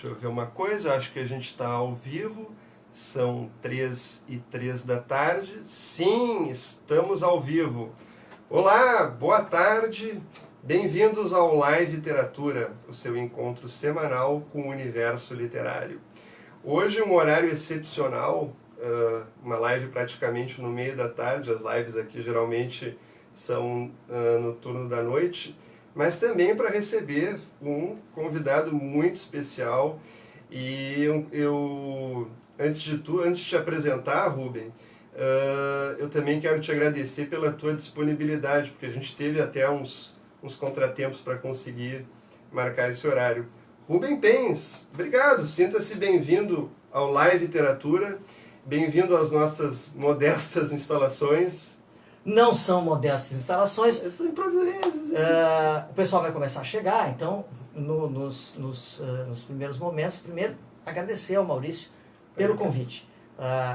Deixa eu ver uma coisa, acho que a gente está ao vivo, são 3h03 da tarde. Sim, estamos ao vivo. Olá, boa tarde, bem-vindos ao Live Literatura, o seu encontro semanal com o universo literário. Hoje um horário excepcional, uma live praticamente no meio da tarde, as lives aqui geralmente são no turno da noite, mas também para receber um convidado muito especial. E antes de te apresentar, Rubem, eu também quero te agradecer pela tua disponibilidade, porque a gente teve até uns contratempos para conseguir marcar esse horário. Rubem Pens, obrigado, sinta-se bem-vindo ao Live Literatura, bem-vindo às nossas modestas instalações. Não são modestas instalações. São improvisadas. O pessoal vai começar a chegar, então, nos primeiros momentos, primeiro, agradecer ao Maurício pelo convite.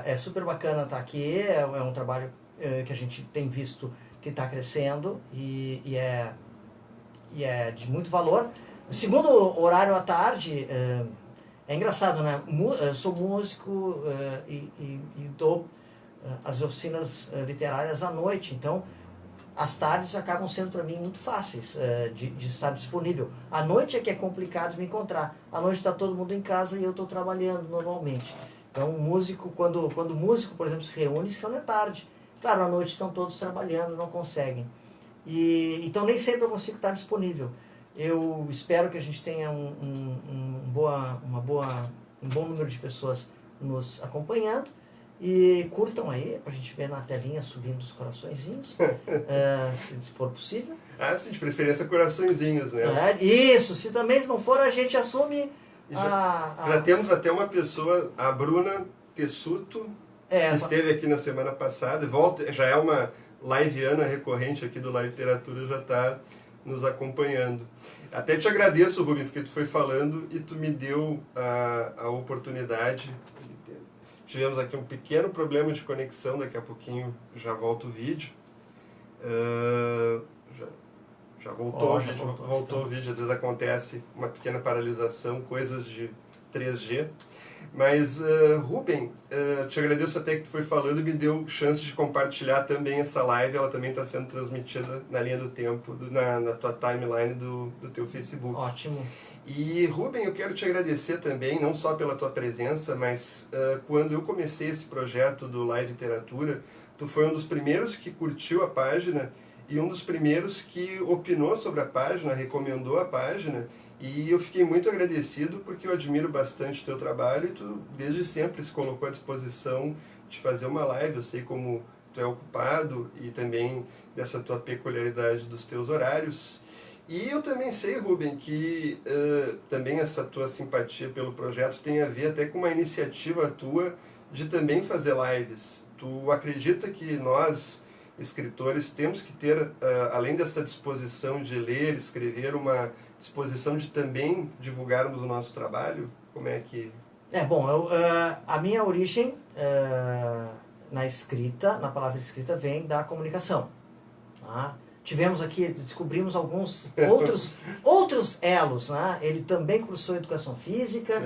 É super bacana estar aqui, é um trabalho que a gente tem visto que está crescendo e é de muito valor. Segundo horário à tarde, é engraçado, né? Eu sou músico e dou as oficinas literárias à noite, então as tardes acabam sendo para mim muito fáceis de estar disponível. À noite é que é complicado me encontrar. À noite está todo mundo em casa e eu estou trabalhando normalmente. Então o músico, quando o músico, por exemplo, se reúne à tarde. Claro, à noite estão todos trabalhando, não conseguem. Então nem sempre eu consigo estar disponível. Eu espero que a gente tenha um bom número de pessoas nos acompanhando. E curtam aí, pra gente ver na telinha subindo os coraçõezinhos, se for possível. Sim, de preferência coraçõezinhos, né? Isso, se não for, a gente assume já temos até uma pessoa, a Bruna Tessuto, que esteve aqui na semana passada, já é uma liveana recorrente aqui do Live Literatura, já está nos acompanhando. Até te agradeço, Rubem, porque tu foi falando e tu me deu a oportunidade. Tivemos aqui um pequeno problema de conexão, daqui a pouquinho já volta o vídeo. Já voltou, voltou o vídeo, às vezes acontece uma pequena paralisação, coisas de 3G. Mas, Rubem, te agradeço até que tu foi falando e me deu chance de compartilhar também essa live. Ela também está sendo transmitida na linha do tempo, na tua timeline do teu Facebook. Ótimo. E, Rubem, eu quero te agradecer também, não só pela tua presença, mas quando eu comecei esse projeto do Live Literatura, tu foi um dos primeiros que curtiu a página e um dos primeiros que opinou sobre a página, recomendou a página, e eu fiquei muito agradecido porque eu admiro bastante o teu trabalho e tu desde sempre se colocou à disposição de fazer uma live. Eu sei como tu é ocupado e também dessa tua peculiaridade dos teus horários. E eu também sei, Rubem, que também essa tua simpatia pelo projeto tem a ver até com uma iniciativa tua de também fazer lives. Tu acredita que nós, escritores, temos que ter, além dessa disposição de ler, escrever, uma disposição de também divulgarmos o nosso trabalho? Como é que... a minha origem na palavra escrita, vem da comunicação. Tá? Descobrimos alguns outros elos, né? Ele também cursou educação física,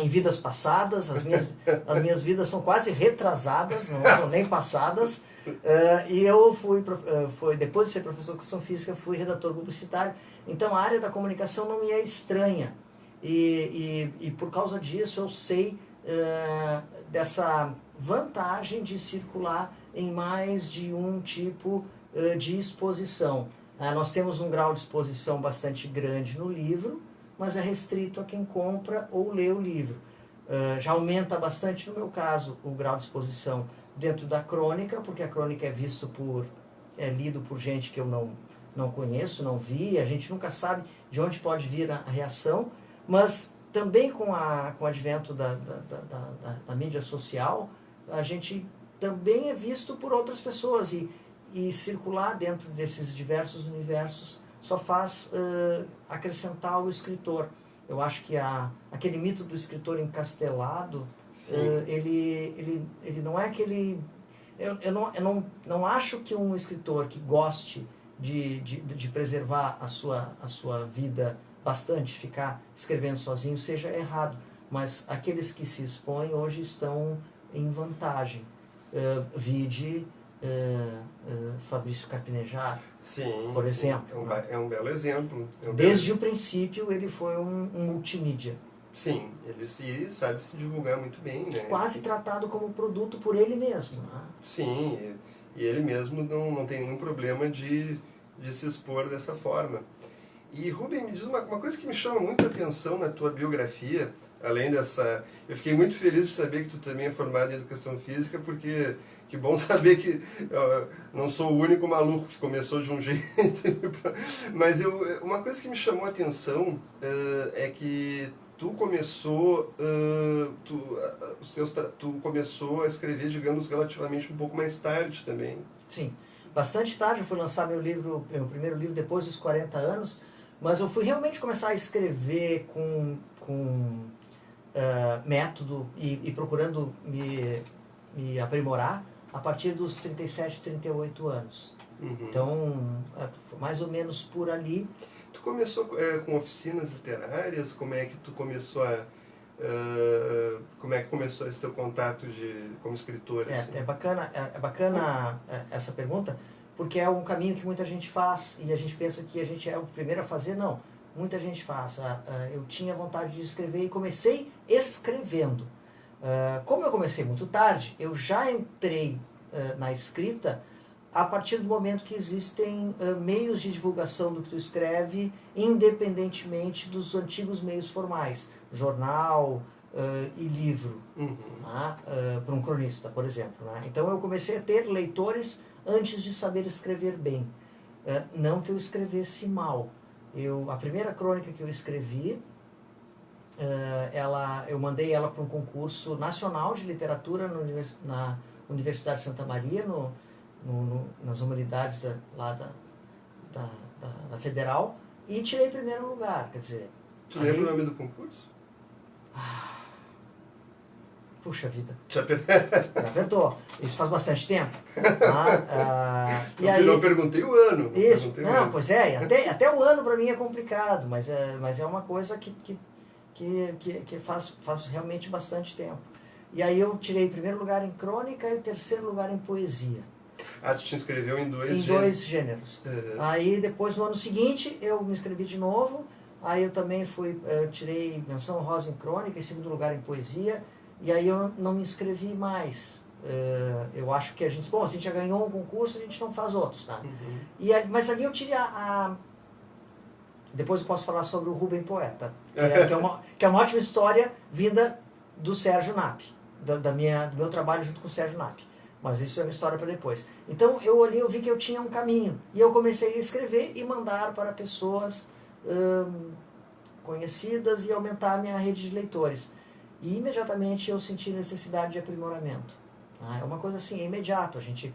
em vidas passadas. As minhas vidas são quase retrasadas, não são nem passadas. E eu depois de ser professor de educação física, fui redator publicitário. Então a área da comunicação não me é estranha. E por causa disso eu sei dessa vantagem de circular em mais de um tipo de exposição. Nós temos um grau de exposição bastante grande no livro, mas é restrito a quem compra ou lê o livro. Já aumenta bastante, no meu caso, o grau de exposição dentro da crônica, porque a crônica é lido por gente que eu não conheço, não vi, a gente nunca sabe de onde pode vir a reação, mas também com o advento da mídia social, a gente também é visto por outras pessoas e circular dentro desses diversos universos só faz acrescentar o escritor. Eu acho que aquele mito do escritor encastelado, ele não é aquele... Eu não acho que um escritor que goste de preservar a sua vida bastante ficar escrevendo sozinho seja errado, mas aqueles que se expõem hoje estão em vantagem. Vide Fabrício Carpinejar, sim, por exemplo. É um belo exemplo. Desde o princípio ele foi um multimídia. Sim, ele sabe se divulgar muito bem, né? Quase tratado como produto por ele mesmo. Né? Sim, e ele mesmo não tem nenhum problema de se expor dessa forma. E Rubem, me diz uma coisa que me chama muita atenção na tua biografia, além dessa... Eu fiquei muito feliz de saber que tu também é formado em Educação Física, porque que bom saber que não sou o único maluco que começou de um jeito. Mas uma coisa que me chamou a atenção é que tu começou tu começou a escrever, digamos, relativamente um pouco mais tarde também. Sim, bastante tarde. Eu fui lançar meu primeiro livro depois dos 40 anos, mas eu fui realmente começar a escrever com método e procurando me aprimorar a partir dos 37, 38 anos. Uhum. Então, mais ou menos por ali. Tu começou com oficinas literárias? Como é que tu começou como é que começou esse teu contato como escritor? Assim? É bacana essa pergunta, porque é um caminho que muita gente faz e a gente pensa que a gente é o primeiro a fazer. Não, muita gente faz. Eu tinha vontade de escrever e comecei escrevendo. Como eu comecei muito tarde, eu já entrei na escrita a partir do momento que existem meios de divulgação do que tu escreve, independentemente dos antigos meios formais, jornal e livro, para um cronista, por exemplo. Né? Então eu comecei a ter leitores antes de saber escrever bem. Não que eu escrevesse mal. A primeira crônica que eu escrevi, eu mandei ela para um concurso nacional de literatura na Universidade de Santa Maria, nas humanidades lá da Federal, e tirei primeiro lugar. Quer dizer, tu lembra o nome do concurso? Puxa vida. Já apertou. Isso faz bastante tempo. E aí, não perguntei o ano. Isso. Não, pois é. Até o ano para mim é complicado, mas é uma coisa que faz realmente bastante tempo. E aí eu tirei primeiro lugar em crônica e terceiro lugar em poesia. Tu te inscreveu em dois gêneros. Aí depois, no ano seguinte, eu me inscrevi de novo. Aí eu também tirei menção honrosa em crônica, em segundo lugar em poesia. E aí eu não me inscrevi mais. Eu acho que a gente já ganhou um concurso, a gente não faz outros. Tá? Uhum. Mas ali eu tirei Depois eu posso falar sobre o Rubem Poeta, que é uma ótima história vinda do Sérgio Nap, do meu trabalho junto com o Sérgio Nap. Mas isso é uma história para depois. Então eu vi que eu tinha um caminho. E eu comecei a escrever e mandar para pessoas conhecidas e aumentar a minha rede de leitores. E imediatamente eu senti necessidade de aprimoramento. É uma coisa assim, é imediato. A gente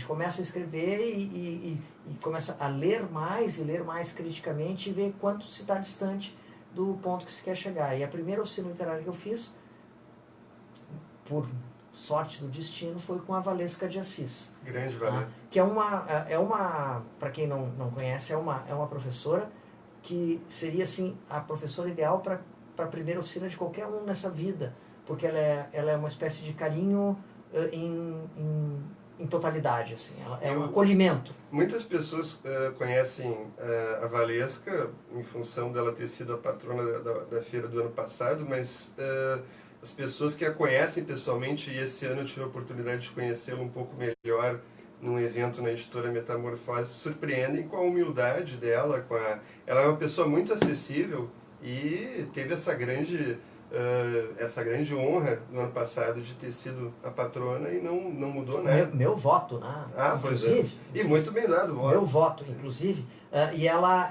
começa a escrever e começa a ler mais criticamente e ver quanto se está distante do ponto que se quer chegar. E a primeira oficina literária que eu fiz, por sorte do destino, foi com a Valesca de Assis. Grande Valesca. Que para quem não conhece, é uma professora que seria assim a professora ideal para a primeira oficina de qualquer um nessa vida, porque ela é uma espécie de carinho em totalidade, assim. Ela é um acolhimento. Muitas pessoas conhecem a Valesca em função dela ter sido a patrona da feira do ano passado, mas as pessoas que a conhecem pessoalmente, e esse ano eu tive a oportunidade de conhecê-la um pouco melhor num evento na editora Metamorfose, se surpreendem com a humildade dela, ela é uma pessoa muito acessível e teve essa grande honra no ano passado de ter sido a patrona e não mudou nada. Meu voto, né? Inclusive. E muito bem dado o voto. Meu voto, inclusive. E ela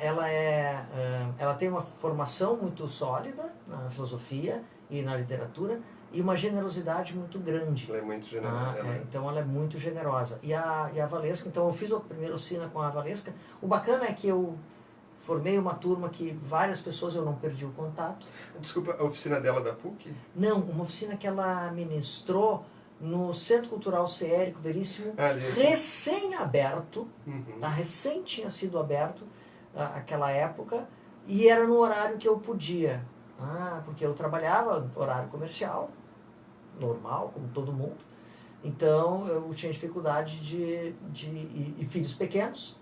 tem uma formação muito sólida na filosofia e na literatura e uma generosidade muito grande. Ela é muito generosa. Então ela é muito generosa. E a Valesca, então eu fiz a primeira oficina com a Valesca. O bacana é que eu formei uma turma que várias pessoas eu não perdi o contato. Desculpa, a oficina dela da PUC? Não, uma oficina que ela ministrou no Centro Cultural Érico Veríssimo, recém-aberto, recém tinha sido aberto aquela época, E era no horário que eu podia, porque eu trabalhava horário comercial, normal, como todo mundo. Então eu tinha dificuldade e filhos pequenos.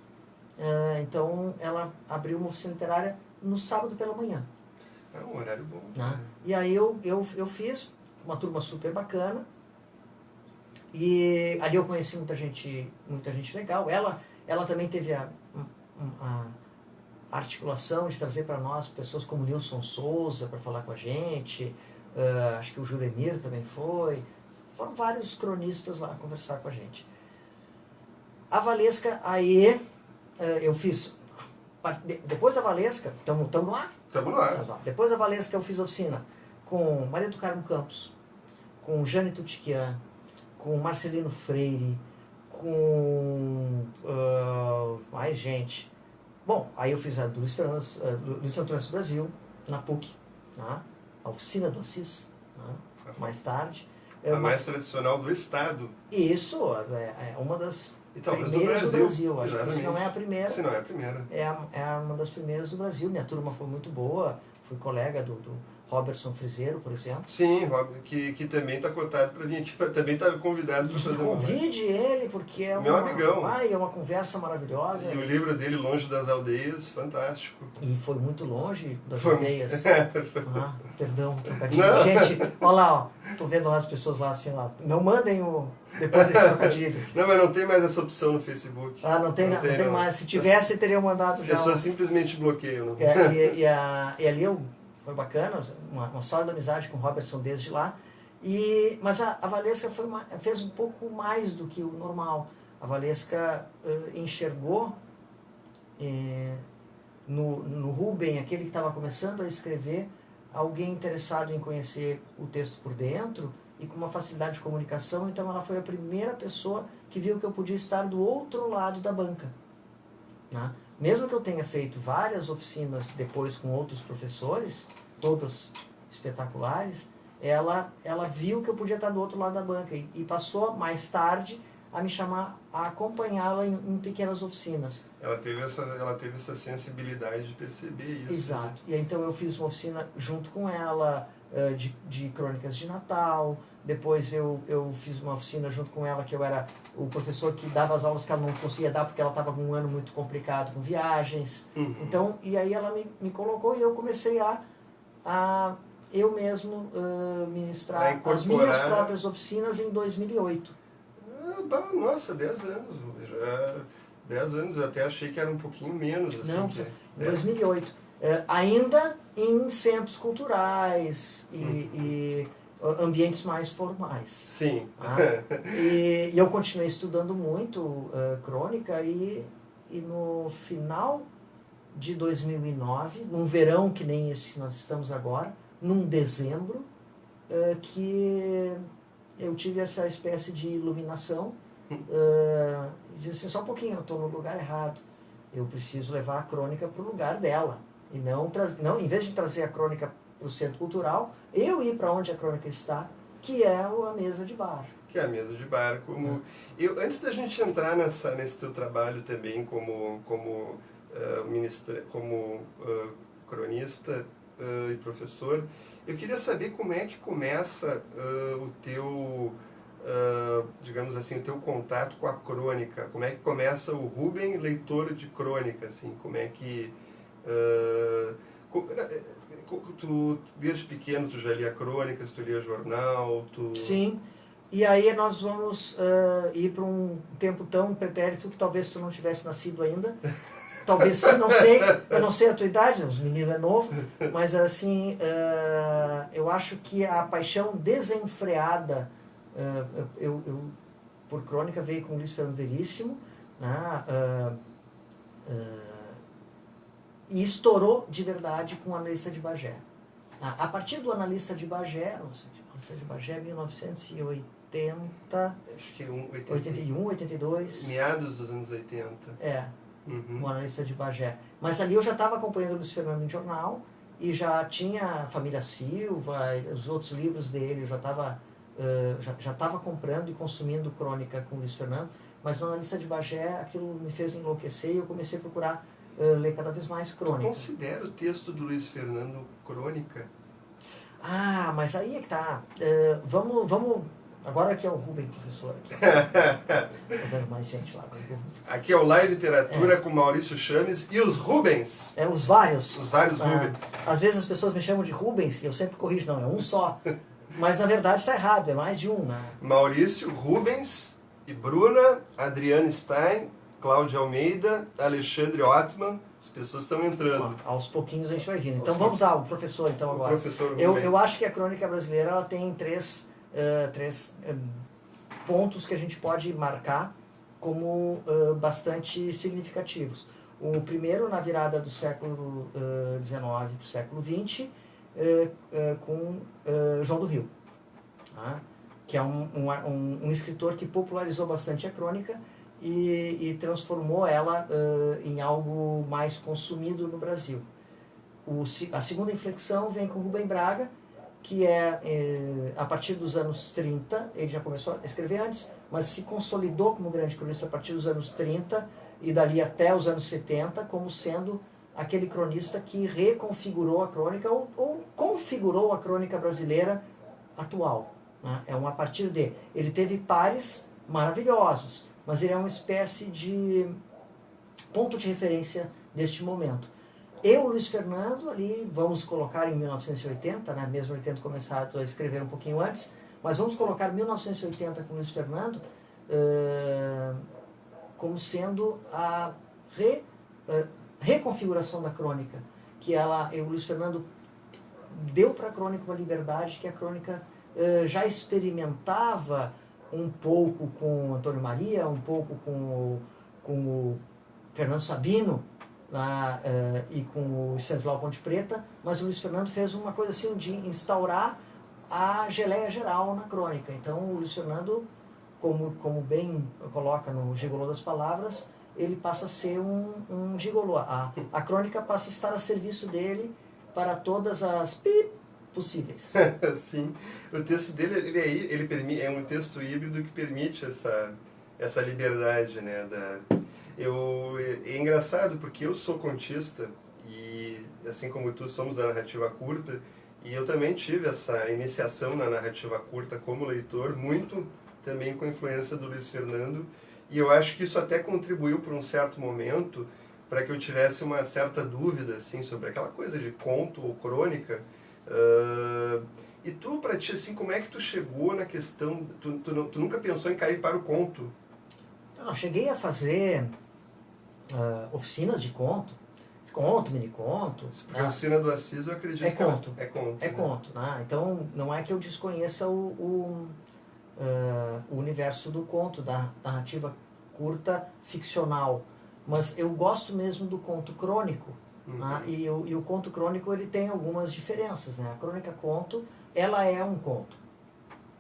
Então ela abriu uma oficina literária no sábado pela manhã. É um horário bom. E aí eu fiz uma turma super bacana. E ali eu conheci muita gente legal. Ela também teve a articulação de trazer para nós pessoas como Nilson Souza para falar com a gente. Acho que o Juremir também foi. Foram vários cronistas lá conversar com a gente. A Valesca, aí eu fiz... Depois da Valesca, estamos no ar? Estamos no ar. Depois da Valesca eu fiz oficina com Maria do Carmo Campos, com Jane Tutiquian, com Marcelino Freire, com mais gente. Bom, aí eu fiz a do Luiz Antônio Brasil, na PUC, a oficina do Assis, mais tarde. A mais tradicional do Estado. Isso, é uma das e talvez primeiras do Brasil. Acho que se não é a primeira. Se não é a primeira. É uma das primeiras do Brasil. Minha turma foi muito boa, fui colega do Robertson Frizeiro, por exemplo. Sim, que também está cotado para vir, também está convidado para fazer uma. Convide ele, porque é meu amigão. É uma conversa maravilhosa. E o livro dele, Longe das Aldeias, fantástico. E foi muito longe das aldeias. Perdão, trocadilho. Não. Gente, olha lá, ó, tô vendo lá as pessoas lá assim, ó, não mandem depois desse trocadilho. Não, mas não tem mais essa opção no Facebook. Não tem mais. Se tivesse, teriam mandado já. As pessoas simplesmente bloqueiam. Não? E ali foi bacana, uma sólida amizade com o Robertson desde lá. Mas a Valesca fez um pouco mais do que o normal. A Valesca enxergou no Rubem, aquele que estava começando a escrever, alguém interessado em conhecer o texto por dentro e com uma facilidade de comunicação. Então ela foi a primeira pessoa que viu que eu podia estar do outro lado da banca. Mesmo que eu tenha feito várias oficinas depois com outros professores, todas espetaculares, ela viu que eu podia estar do outro lado da banca e passou mais tarde a me chamar a acompanhá-la em pequenas oficinas. Ela teve essa sensibilidade de perceber isso. Exato. E então eu fiz uma oficina junto com ela de crônicas de Natal. Depois eu fiz uma oficina junto com ela, que eu era o professor que dava as aulas que ela não conseguia dar porque ela estava com um ano muito complicado com viagens. Então, e aí ela me colocou e eu comecei a eu mesmo ministrar as minhas próprias oficinas em 2008. Nossa, 10 anos. 10 anos, eu até achei que era um pouquinho menos. Assim, não, em 2008. Ainda em centros culturais e ambientes mais formais. Sim. E eu continuei estudando muito crônica e no final de 2009, num verão que nem esse nós estamos agora, num dezembro, que eu tive essa espécie de iluminação, disse assim, só um pouquinho, eu estou no lugar errado, eu preciso levar a crônica para o lugar dela, e não, em vez de trazer a crônica para o centro cultural, eu ir para onde a crônica está, que é a mesa de bar. Que é a mesa de bar. Antes da gente entrar nesse teu trabalho também como cronista e professor, eu queria saber como é que começa o teu, digamos assim, o teu contato com a crônica. Como é que começa o Rubem leitor de crônica, assim, como é que... tu, desde pequeno, tu já lia crônicas, tu lia jornal, Sim, e aí nós vamos ir para um tempo tão pretérito que talvez tu não tivesse nascido ainda. Talvez sim, não sei, eu não sei a tua idade, os meninos é novo, mas assim, eu acho que a paixão desenfreada por crônica veio com o Luiz Fernando Veríssimo, né, e estourou de verdade com o Analista de Bagé. A partir do Analista de Bagé, Analista de Bagé 1980, acho que 81, 82. Meados dos anos 80. O Analista de Bagé. Mas ali eu já estava acompanhando o Luiz Fernando em jornal e já tinha Família Silva, os outros livros dele, eu já estava comprando e consumindo crônica com o Luiz Fernando, mas no Analista de Bagé aquilo me fez enlouquecer e eu comecei a procurar ler cada vez mais crônica. Considera o texto do Luiz Fernando crônica? Ah, mas aí é que tá. Vamos. Agora aqui é o Rubem, professor. Aqui. Tô vendo mais gente lá. Aqui é o Live Literatura com Maurício Chames e os Rubens. Os vários. Os vários Rubens. Às vezes as pessoas me chamam de Rubens e eu sempre corrijo, não, é um só. Mas na verdade está errado, é mais de um, né? Maurício, Rubens e Bruna, Adriana Stein, Cláudia Almeida, Alexandre Ottman. As pessoas estão entrando. Aos pouquinhos a gente vai vindo. Então vamos lá, o professor então agora. Professor eu acho que a crônica brasileira ela tem três pontos que a gente pode marcar como bastante significativos. O primeiro, na virada do século XIX para o século XX, com João do Rio, tá? Que é um escritor que popularizou bastante a crônica e transformou ela em algo mais consumido no Brasil. A segunda inflexão vem com Rubem Braga, que a partir dos anos 30, ele já começou a escrever antes, mas se consolidou como grande cronista a partir dos anos 30 e dali até os anos 70, como sendo aquele cronista que reconfigurou a crônica ou configurou a crônica brasileira atual, né? A partir de... Ele teve pares maravilhosos, mas ele é uma espécie de ponto de referência deste momento. Luiz Fernando, ali, vamos colocar em 1980, né, mesmo ele tendo começado a escrever um pouquinho antes, mas vamos colocar 1980 com Luiz Fernando como sendo a reconfiguração da crônica, que o Luiz Fernando deu para a crônica uma liberdade que a crônica já experimentava um pouco com Antônio Maria, um pouco com o Fernando Sabino, e com o Stanislau Ponte Preta, mas o Luiz Fernando fez uma coisa assim de instaurar a geleia geral na crônica. Então o Luiz Fernando, como bem coloca no Gigolô das Palavras, ele passa a ser um gigolô. A crônica passa a estar a serviço dele para todas as possíveis. Sim, o texto dele é um texto híbrido que permite essa liberdade, né? É engraçado porque eu sou contista e, assim como tu, somos da narrativa curta, e eu também tive essa iniciação na narrativa curta como leitor, muito também com a influência do Luiz Fernando, e eu acho que isso até contribuiu por um certo momento para que eu tivesse uma certa dúvida assim, sobre aquela coisa de conto ou crônica. E tu, para ti, assim, como é que tu chegou na questão, tu nunca pensou em cair para o conto? Eu cheguei a fazer oficinas de conto, mini-conto. Porque a oficina do Assis, eu acredito que conto. É conto. É conto, né? Então, não é que eu desconheça o universo do conto, da narrativa curta ficcional, mas eu gosto mesmo do conto crônico. Né? E o conto crônico ele tem algumas diferenças. Né? A crônica-conto, ela é um conto,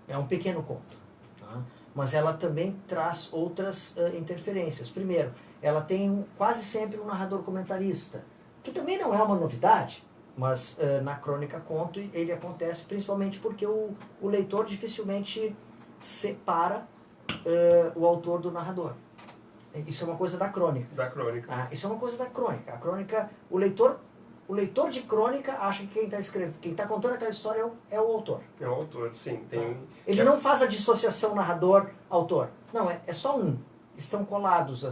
é um pequeno conto. Né? Mas ela também traz outras interferências. Primeiro, ela tem quase sempre um narrador comentarista, que também não é uma novidade, mas na crônica-conto ele acontece principalmente porque o leitor dificilmente separa o autor do narrador. Isso é uma coisa da crônica. Da crônica. Isso é uma coisa da crônica. A crônica, o leitor de crônica acha que quem está contando aquela história é o autor. É o autor, sim. Ele não faz a dissociação narrador-autor. Não, é só um. Estão colados,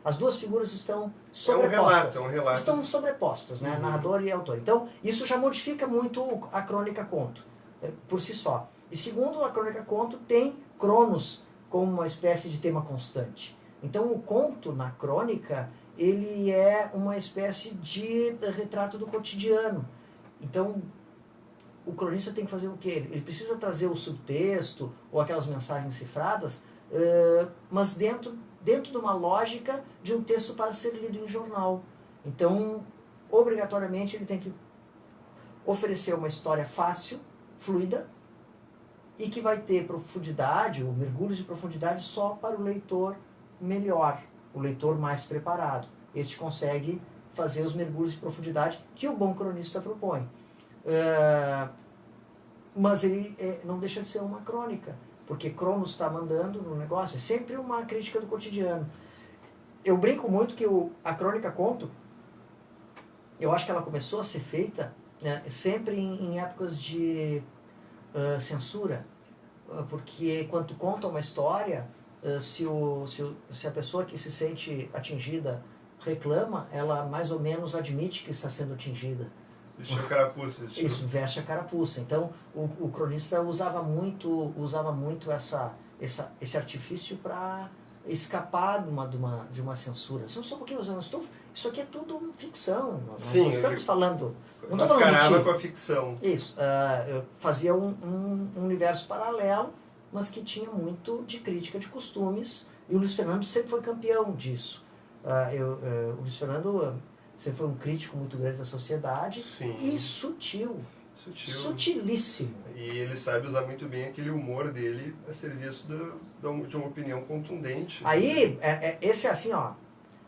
as duas figuras estão sobrepostas. É um relato. Estão sobrepostos, né? Narrador e autor. Então, isso já modifica muito a crônica-conto, por si só. E segundo, a crônica-conto tem Cronos como uma espécie de tema constante. Então, o conto na crônica, ele é uma espécie de retrato do cotidiano. Então, o cronista tem que fazer o quê? Ele precisa trazer o subtexto ou aquelas mensagens cifradas, mas dentro de uma lógica de um texto para ser lido em jornal. Então, obrigatoriamente, ele tem que oferecer uma história fácil, fluida, e que vai ter profundidade, ou mergulhos de profundidade, só para o leitor melhor, o leitor mais preparado. Este consegue fazer os mergulhos de profundidade que o bom cronista propõe. Mas ele não deixa de ser uma crônica, porque Cronos está mandando no negócio, é sempre uma crítica do cotidiano. eu brinco muito que a crônica conto, eu acho que ela começou a ser feita, né, sempre em épocas de censura, porque quando tu conta uma história, se a pessoa que se sente atingida reclama, ela mais ou menos admite que está sendo atingida. Vestiu a carapuça. Isso, veste a carapuça. Então, o cronista usava muito esse artifício para escapar de uma censura. Só um pouquinho, isso aqui é tudo ficção. Sim, não estamos falando... Não estou mascarava com a ficção. Isso. Eu fazia um universo paralelo, mas que tinha muito de crítica de costumes, e o Luiz Fernando sempre foi campeão disso. O Luiz Fernando sempre foi um crítico muito grande da sociedade. Sim. E sutil. Sutilíssimo. E ele sabe usar muito bem aquele humor dele a serviço de uma opinião contundente. Aí, esse é assim, ó.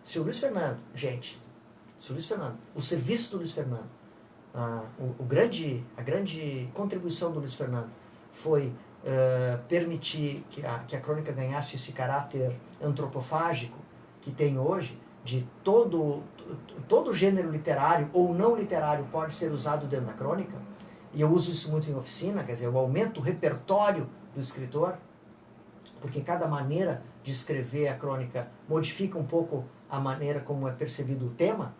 Se o Luiz Fernando, o serviço do Luiz Fernando, a grande contribuição do Luiz Fernando foi permitir que a crônica ganhasse esse caráter antropofágico que tem hoje, de todo gênero literário ou não literário pode ser usado dentro da crônica, e eu uso isso muito em oficina, quer dizer, eu aumento o repertório do escritor, porque cada maneira de escrever a crônica modifica um pouco a maneira como é percebido o tema.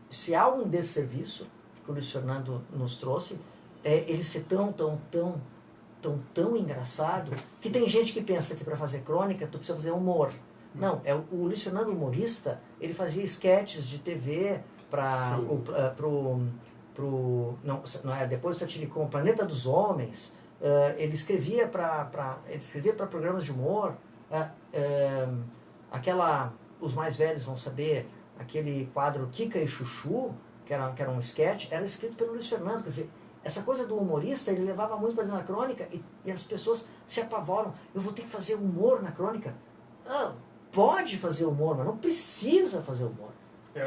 Se há um desserviço que o Luiz Fernando nos trouxe, ele ser tão engraçado, que tem gente que pensa que para fazer crônica tu precisa fazer humor. Não, o Luiz Fernando humorista, ele fazia esquetes de TV depois do Satinicon, o Planeta dos Homens, ele escrevia para programas de humor, os mais velhos vão saber, aquele quadro Kika e Chuchu, que era um esquete, era escrito pelo Luiz Fernando. Quer dizer, essa coisa do humorista, ele levava muito para dentro da crônica, e as pessoas se apavoram. Eu vou ter que fazer humor na crônica? Pode fazer humor, mas não precisa fazer humor.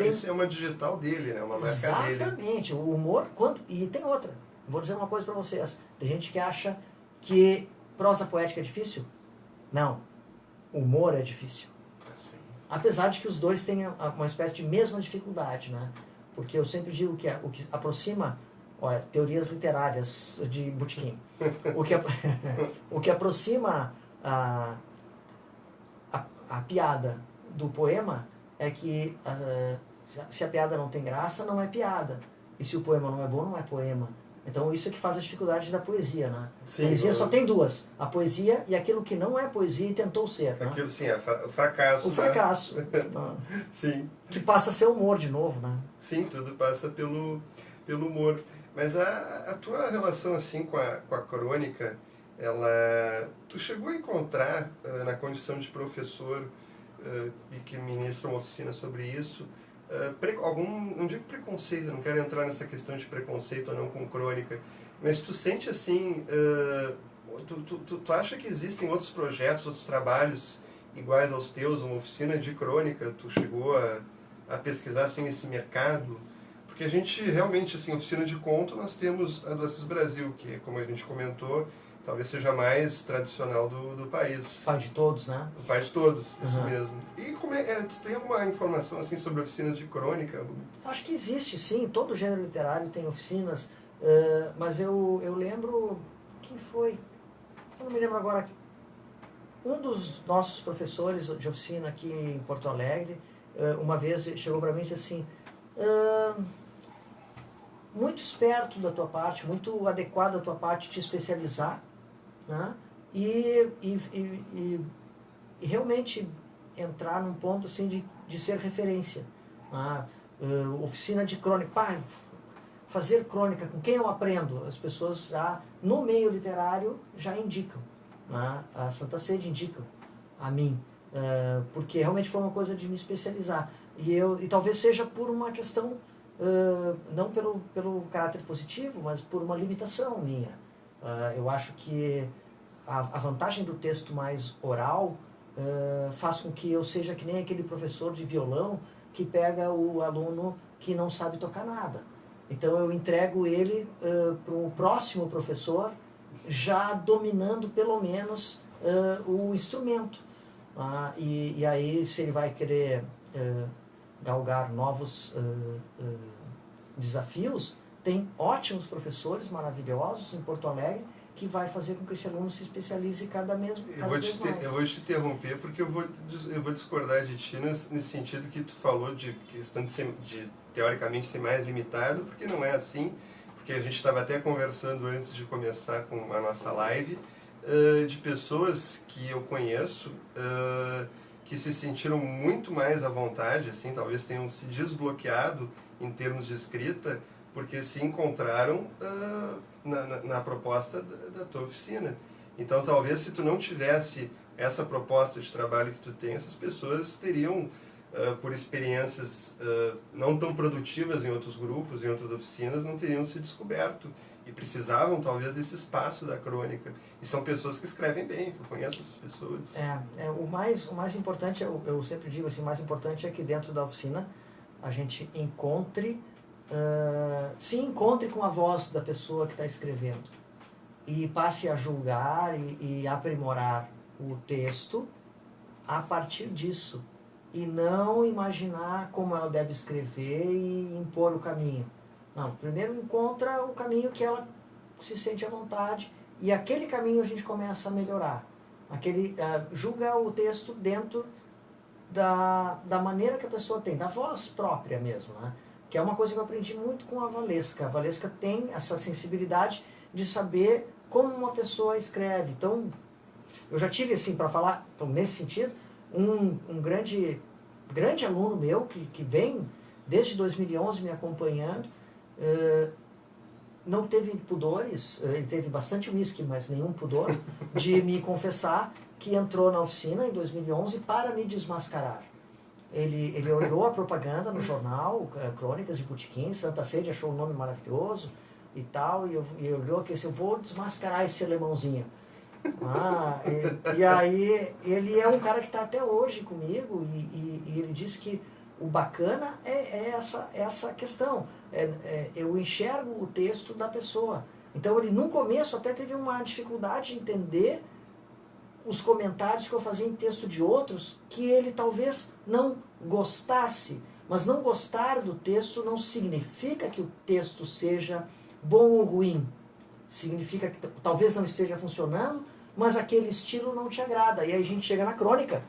Isso é uma digital dele, né? Uma marca dele. Exatamente. O humor... E tem outra. Vou dizer uma coisa para vocês. Tem gente que acha que prosa poética é difícil. Não. Humor é difícil. Apesar de que os dois têm uma espécie de mesma dificuldade, né? Porque eu sempre digo que o que aproxima... Olha, teorias literárias de Botequim. O que aproxima a piada do poema é que se a piada não tem graça, não é piada. E se o poema não é bom, não é poema. Então isso é que faz a dificuldade da poesia, né? Sim, poesia só tem duas. A poesia e aquilo que não é poesia e tentou ser. Aquilo, né? sim, é o fracasso. O fracasso. Sim. Que passa a ser humor de novo, né? Sim, tudo passa pelo humor. Mas a tua relação assim com a crônica, tu chegou a encontrar na condição de professor e que ministra uma oficina sobre isso, não digo preconceito, eu não quero entrar nessa questão de preconceito ou não com crônica, mas tu sente assim, tu acha que existem outros projetos, outros trabalhos iguais aos teus, uma oficina de crônica, tu chegou a pesquisar assim esse mercado? Porque a gente realmente, assim, oficina de conto, nós temos a do Assis Brasil, que, como a gente comentou, talvez seja a mais tradicional do país. O pai de todos, né? O pai de todos, isso mesmo. E tu tem alguma informação assim sobre oficinas de crônica? Acho que existe, sim. Todo gênero literário tem oficinas, mas eu lembro... Quem foi? Eu não me lembro agora. Um dos nossos professores de oficina aqui em Porto Alegre, uma vez chegou para mim e disse assim... muito esperto da tua parte, muito adequado da tua parte te especializar, né? e realmente entrar num ponto assim de ser referência. Né? Oficina de crônica. Fazer crônica, com quem eu aprendo? As pessoas já, no meio literário, já indicam. Né? A Santa Sede indicam a mim, porque realmente foi uma coisa de me especializar. E talvez seja por uma questão... não pelo caráter positivo, mas por uma limitação minha. Eu acho que a vantagem do texto mais oral faz com que eu seja que nem aquele professor de violão que pega o aluno que não sabe tocar nada. Então eu entrego ele para o próximo professor já dominando pelo menos o instrumento. E aí, se ele vai querer galgar novos desafios, tem ótimos professores maravilhosos em Porto Alegre que vai fazer com que esse aluno se especialize cada vez mais. Eu vou te interromper porque eu vou discordar de ti nesse sentido que tu falou de questão de teoricamente ser mais limitado, porque não é assim, porque a gente estava até conversando antes de começar com a nossa live, de pessoas que eu conheço que se sentiram muito mais à vontade, assim, talvez tenham se desbloqueado em termos de escrita, porque se encontraram na proposta da tua oficina. Então, talvez se tu não tivesse essa proposta de trabalho que tu tem, essas pessoas teriam, por experiências não tão produtivas em outros grupos, em outras oficinas, não teriam se descoberto e precisavam, talvez, desse espaço da crônica. E são pessoas que escrevem bem, eu conheço essas pessoas. O mais importante, eu sempre digo assim, o mais importante é que dentro da oficina a gente se encontre com a voz da pessoa que está escrevendo e passe a julgar e aprimorar o texto a partir disso e não imaginar como ela deve escrever e impor o caminho. Não, primeiro encontra o caminho que ela se sente à vontade e aquele caminho a gente começa a melhorar. Julga o texto dentro da maneira que a pessoa tem, da voz própria mesmo, né? Que é uma coisa que eu aprendi muito com a Valesca. A Valesca tem essa sensibilidade de saber como uma pessoa escreve. Então, eu já tive, assim, para falar, então, nesse sentido, um grande aluno meu, que vem desde 2011 me acompanhando, não teve pudores, ele teve bastante uísque, mas nenhum pudor, de me confessar que entrou na oficina em 2011 para me desmascarar. Ele olhou a propaganda no jornal, Crônicas de Botequim, Santa Sede, achou o nome maravilhoso e tal, e olhou que eu vou desmascarar esse alemãozinho. E aí ele é um cara que está até hoje comigo e ele diz que o bacana é essa questão. Eu enxergo o texto da pessoa. Então ele no começo até teve uma dificuldade de entender os comentários que eu fazia em texto de outros que ele talvez não gostasse. Mas não gostar do texto não significa que o texto seja bom ou ruim. Significa que talvez não esteja funcionando, mas aquele estilo não te agrada. E aí a gente chega na crônica.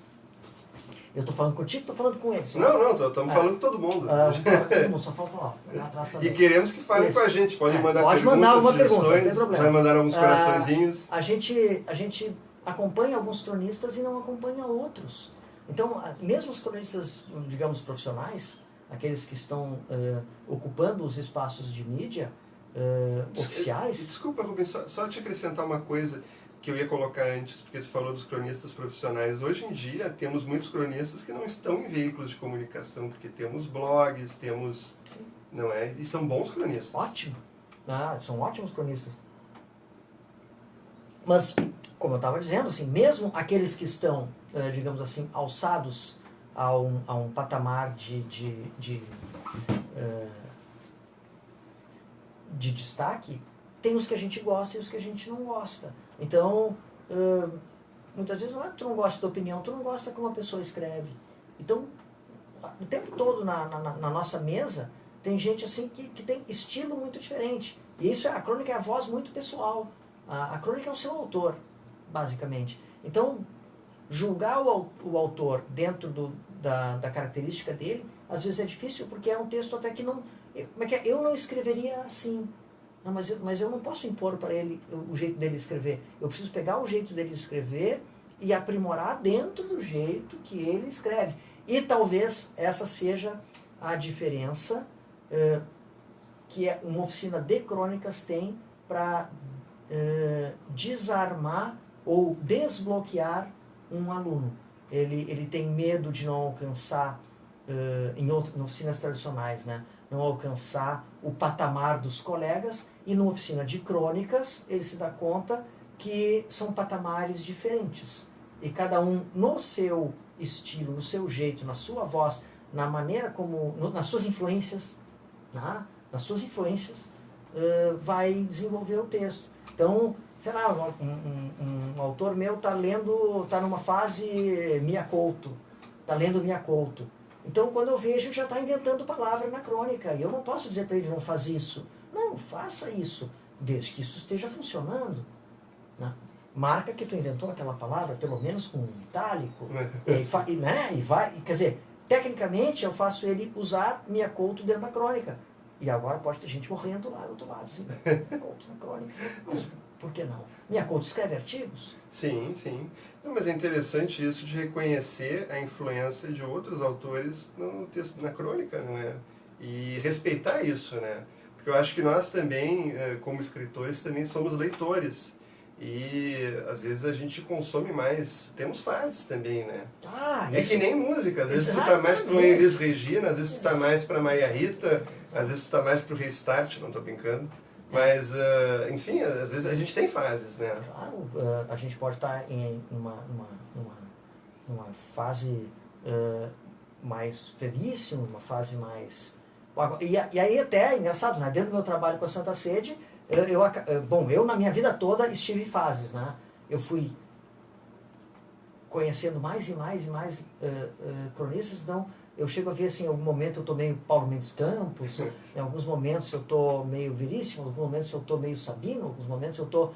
Eu estou falando contigo, estou falando com eles. Não, estamos falando com todo mundo. Todo mundo, só falta falar. Atrás também. E queremos que falem com a gente. Podem mandar pode mandar uma pergunta, não tem sugestões, problema. vai mandar alguns coraçõezinhos. A gente acompanha alguns cronistas e não acompanha outros. Então, mesmo os cronistas, digamos, profissionais, aqueles que estão ocupando os espaços de mídia oficiais... Desculpa, Rubens, só te acrescentar uma coisa que eu ia colocar antes, porque tu falou dos cronistas profissionais. Hoje em dia, temos muitos cronistas que não estão em veículos de comunicação, porque temos blogs, temos... Não é? E são bons cronistas. Ótimo. São ótimos cronistas. Mas, como eu estava dizendo, assim, mesmo aqueles que estão, digamos assim, alçados a um patamar de destaque, tem os que a gente gosta e os que a gente não gosta. Então, muitas vezes não é que tu não gosta da opinião, tu não gosta como a pessoa escreve. Então, o tempo todo na nossa mesa, tem gente assim que tem estilo muito diferente. E isso, a crônica é a voz muito pessoal. A crônica é o seu autor, basicamente. Então, julgar o autor dentro da característica dele, às vezes é difícil, porque é um texto até que não... Eu não escreveria assim. Não, mas eu não posso impor para ele o jeito dele escrever. Eu preciso pegar o jeito dele escrever e aprimorar dentro do jeito que ele escreve. E talvez essa seja a diferença que uma oficina de crônicas tem para desarmar ou desbloquear um aluno. Ele tem medo de não alcançar, em oficinas tradicionais, né? Não alcançar o patamar dos colegas, e numa oficina de crônicas ele se dá conta que são patamares diferentes. E cada um no seu estilo, no seu jeito, na sua voz, na maneira como, nas suas influências, vai desenvolver o texto. Então, sei lá, um autor meu está lendo, está numa fase Mia Couto, está lendo Mia Couto. Então, quando eu vejo, já está inventando palavra na crônica. E eu não posso dizer para ele, não faz isso. Não, faça isso, desde que isso esteja funcionando. Né? Marca que tu inventou aquela palavra, pelo menos com um itálico. E vai, quer dizer, tecnicamente eu faço ele usar Mia Couto dentro da crônica. E agora pode ter gente morrendo lá do outro lado, assim, Mia Couto na crônica. Mas por que não? Mia Couto escreve artigos? Sim, sim. Não, mas é interessante isso de reconhecer a influência de outros autores no texto, na crônica, não é? E respeitar isso, né? Porque eu acho que nós também, como escritores, também somos leitores. E às vezes a gente consome mais, temos fases também, né? É que nem música, às vezes tu tá mais pro Elis Regina, às vezes tu tá mais pra Maria Rita, às vezes tu tá mais pro Restart, não tô brincando. Mas, enfim, às vezes a gente tem fases, né? Claro, a gente pode estar em uma fase mais feliz, uma fase mais... E aí até, é engraçado, né? Dentro do meu trabalho com a Santa Sede, eu na minha vida toda estive em fases, né? Eu fui conhecendo mais e mais cronistas, então eu chego a ver assim, em algum momento eu estou meio Paulo Mendes Campos, em alguns momentos eu estou meio Veríssimo, em alguns momentos eu estou meio Sabino, em alguns momentos eu estou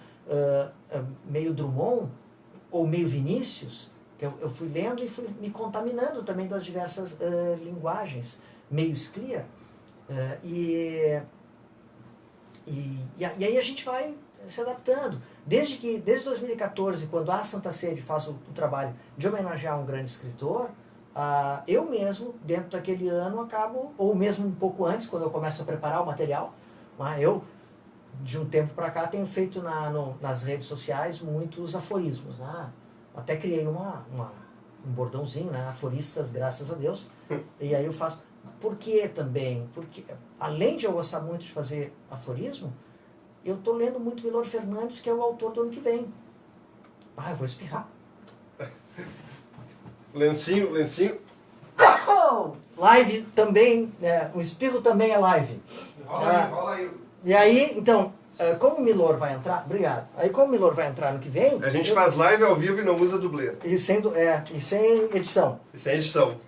meio Drummond, ou meio Vinícius, que eu fui lendo e fui me contaminando também das diversas linguagens, meio Scliar, e aí a gente vai se adaptando. Desde 2014, quando a Santa Sede faz o trabalho de homenagear um grande escritor, eu mesmo, dentro daquele ano, acabo, ou mesmo um pouco antes, quando eu começo a preparar o material, eu, de um tempo para cá, tenho feito nas redes sociais muitos aforismos. Né? Até criei um bordãozinho, né? Aforistas, graças a Deus, e aí eu faço... Por que também? Porque, além de eu gostar muito de fazer aforismo, eu estou lendo muito Milor Fernandes, que é o autor do ano que vem. Eu vou espirrar. Lencinho. Live também, o espirro também é live. Rola aí. E aí, então, como o Milor vai entrar... Obrigado. Aí, como o Milor vai entrar no que vem... A gente faz live ao vivo e não usa dublê. E sem edição. E sem edição.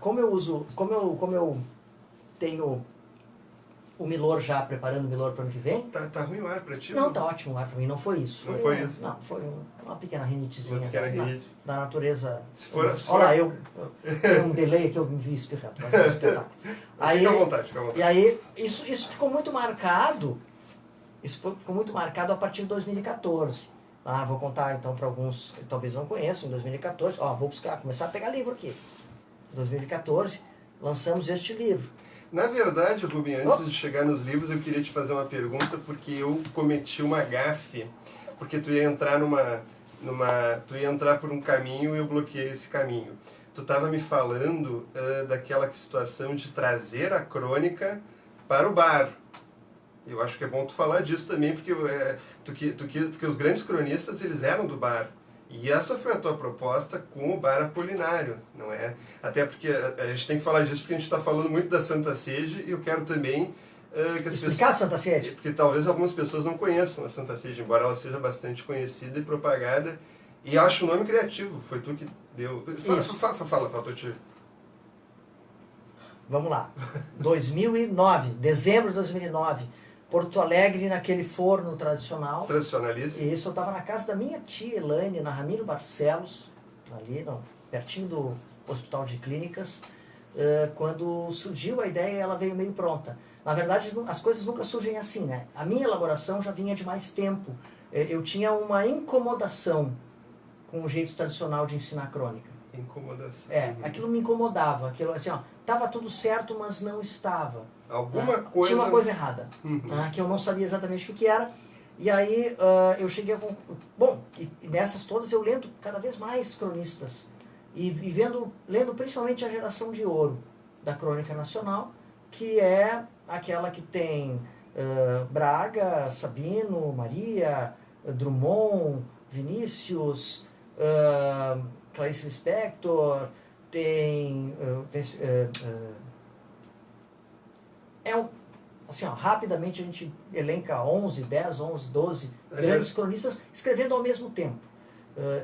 Como eu tenho o Milor já preparando o Milor para o ano que vem... Tá ruim o ar para ti? Não, tá ótimo o ar para mim, não foi isso. Não foi isso? Não, foi uma pequena rinitezinha. Uma pequena rinite. Da natureza. Olha lá, eu tenho um delay que eu me vi espirrando, mas é um espetáculo. Fica à vontade, fica à vontade. E aí, isso ficou muito marcado, ficou muito marcado a partir de 2014. Vou contar então para alguns que talvez não conheçam, em 2014, vou começar a pegar livro aqui. Em 2014, lançamos este livro. Na verdade, Rubem, antes de chegar nos livros, eu queria te fazer uma pergunta, porque eu cometi uma gafe, porque tu ia entrar tu ia entrar por um caminho e eu bloqueei esse caminho. Tu estava me falando daquela situação de trazer a crônica para o bar. Eu acho que é bom tu falar disso também, porque, porque os grandes cronistas, eles eram do bar. E essa foi a tua proposta com o Bar Apolinário, não é? Até porque a gente tem que falar disso porque a gente está falando muito da Santa Sede e eu quero também que as explicar a Santa Sede. Porque talvez algumas pessoas não conheçam a Santa Sede, embora ela seja bastante conhecida e propagada. E acho o nome criativo, foi tu que deu... Fala, faltou te... Vamos lá. 2009, dezembro de 2009. Porto Alegre, naquele forno tradicional. Tradicionalista. Isso, eu estava na casa da minha tia Elaine, na Ramiro Barcelos, ali pertinho do Hospital de Clínicas, quando surgiu a ideia, ela veio meio pronta. Na verdade, as coisas nunca surgem assim, né? A minha elaboração já vinha de mais tempo. Eu tinha uma incomodação com o jeito tradicional de ensinar crônica. Incomodação. Aquilo me incomodava. Aquilo, assim, estava tudo certo, mas não estava. Alguma coisa... Tinha uma coisa errada, que eu não sabia exatamente o que era. E aí eu cheguei a... Bom, e nessas todas eu lendo cada vez mais cronistas. E lendo principalmente a geração de ouro da crônica nacional, que é aquela que tem Braga, Sabino, Maria, Drummond, Vinícius, Clarice Lispector, tem... assim, ó, rapidamente a gente elenca 11, 10, 11, 12 grandes cronistas escrevendo ao mesmo tempo,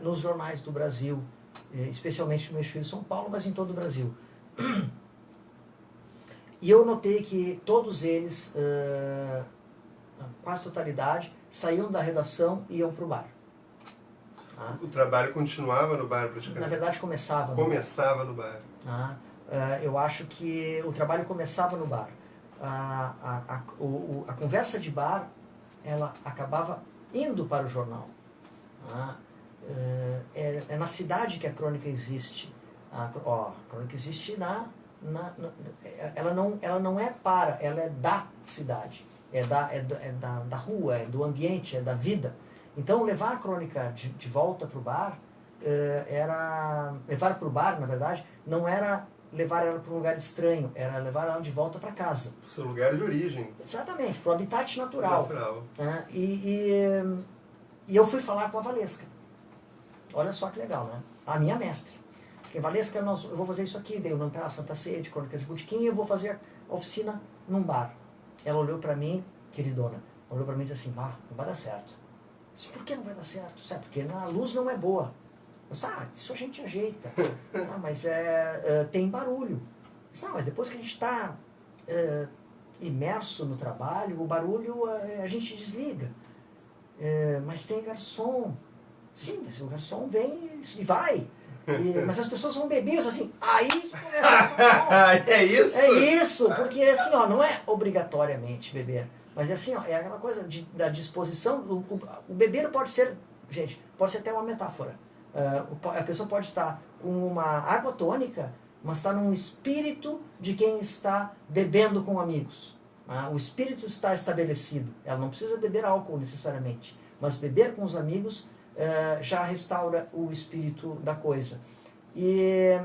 nos jornais do Brasil, especialmente no eixo de São Paulo, mas em todo o Brasil. E eu notei que todos eles, quase totalidade, saíam da redação e iam para o bar. O trabalho continuava no bar praticamente? Na verdade, começava no bar. Eu acho que o trabalho começava no bar. A conversa de bar, ela acabava indo para o jornal. É na cidade que a crônica existe. A crônica existe ela não é para, ela é da cidade. É da rua, é do ambiente, é da vida. Então, levar a crônica de volta para o bar, levar para o bar, na verdade, não era levar ela para um lugar estranho, era levar ela de volta para casa. Para o seu lugar de origem. Exatamente, para o habitat natural. E eu fui falar com a Valesca. Olha só que legal, né? A minha mestre. Porque Valesca, eu vou fazer isso aqui, dei o nome para ela, Santa Sede, Crônicas de Botequim, e eu vou fazer a oficina num bar. Ela olhou para mim, queridona, olhou para mim e disse assim, não vai dar certo. Eu disse, por que não vai dar certo? Porque a luz não é boa. Eu disse, isso a gente ajeita. Mas tem barulho. Eu disse, mas depois que a gente está imerso no trabalho, o barulho a gente desliga. Mas tem garçom. Sim, mas o garçom vem e vai. Mas as pessoas vão beber, assim, aí começa É isso? É isso, porque assim, não é obrigatoriamente beber. Mas é assim, é aquela coisa da disposição. O beber pode ser, gente, pode ser até uma metáfora. A pessoa pode estar com uma água tônica, mas está num espírito de quem está bebendo com amigos. O espírito está estabelecido. Ela não precisa beber álcool necessariamente, mas beber com os amigos já restaura o espírito da coisa. E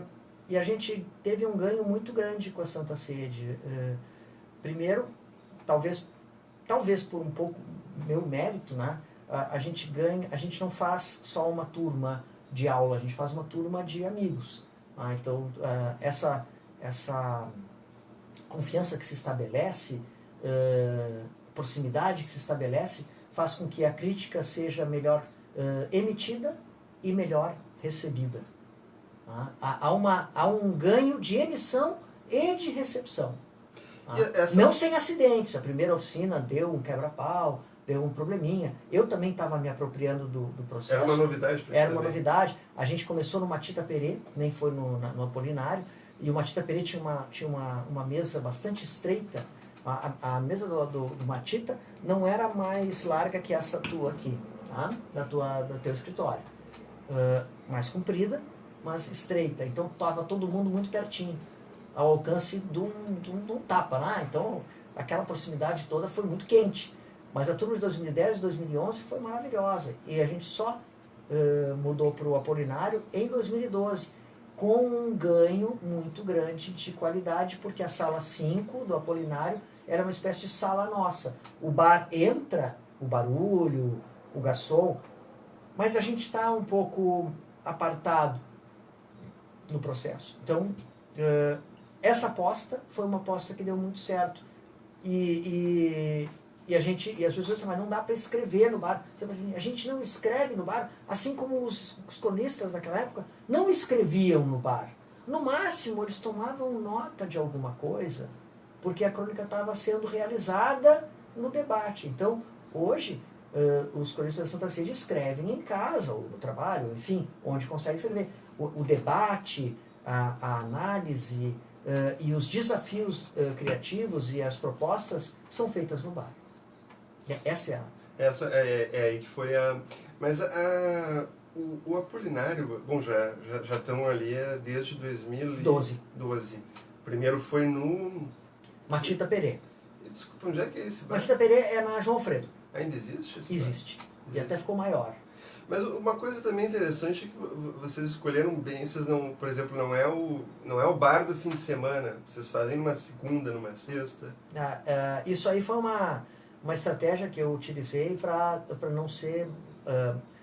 a gente teve um ganho muito grande com a Santa Sede. Primeiro, talvez por um pouco meu mérito, né? A gente não faz só uma turma de aula, a gente faz uma turma de amigos. Então, essa confiança que se estabelece, proximidade que se estabelece, faz com que a crítica seja melhor emitida e melhor recebida. Há um ganho de emissão e de recepção. Não sem acidentes. A primeira oficina deu um quebra-pau, deu um probleminha. Eu também estava me apropriando do processo. Era uma novidade para você. Era uma novidade. A gente começou no Matita Perê, nem foi no Apolinário, e o Matita Perê tinha uma mesa bastante estreita. A mesa do Matita não era mais larga que essa tua aqui, do teu escritório. Mais comprida, mas estreita. Então estava todo mundo muito pertinho, ao alcance de um tapa. Então aquela proximidade toda foi muito quente. Mas a turma de 2010 e 2011 foi maravilhosa. E a gente só mudou para o Apolinário em 2012, com um ganho muito grande de qualidade, porque a sala 5 do Apolinário era uma espécie de sala nossa. O bar entra, o barulho, o garçom, mas a gente está um pouco apartado no processo. Então, essa aposta foi uma aposta que deu muito certo. E as pessoas dizem, mas não dá para escrever no bar. A gente não escreve no bar, assim como os cronistas daquela época não escreviam no bar. No máximo, eles tomavam nota de alguma coisa, porque a crônica estava sendo realizada no debate. Então, hoje, os cronistas da Santa Sede escrevem em casa, ou no trabalho, enfim, onde conseguem escrever. O debate, a análise e os desafios criativos e as propostas são feitas no bar. Essa é aí que foi a... Mas o Apolinário, bom, já estão ali desde 2012. O primeiro foi no... Matita Perê. Desculpa, onde é que é esse bar? Matita Perê é na João Alfredo. Ainda existe esse bar? Existe. E até ficou maior. Mas uma coisa também interessante é que vocês escolheram bem, vocês não, por exemplo, não é o bar do fim de semana, vocês fazem numa segunda, numa sexta. Isso aí foi uma estratégia que eu utilizei para não ser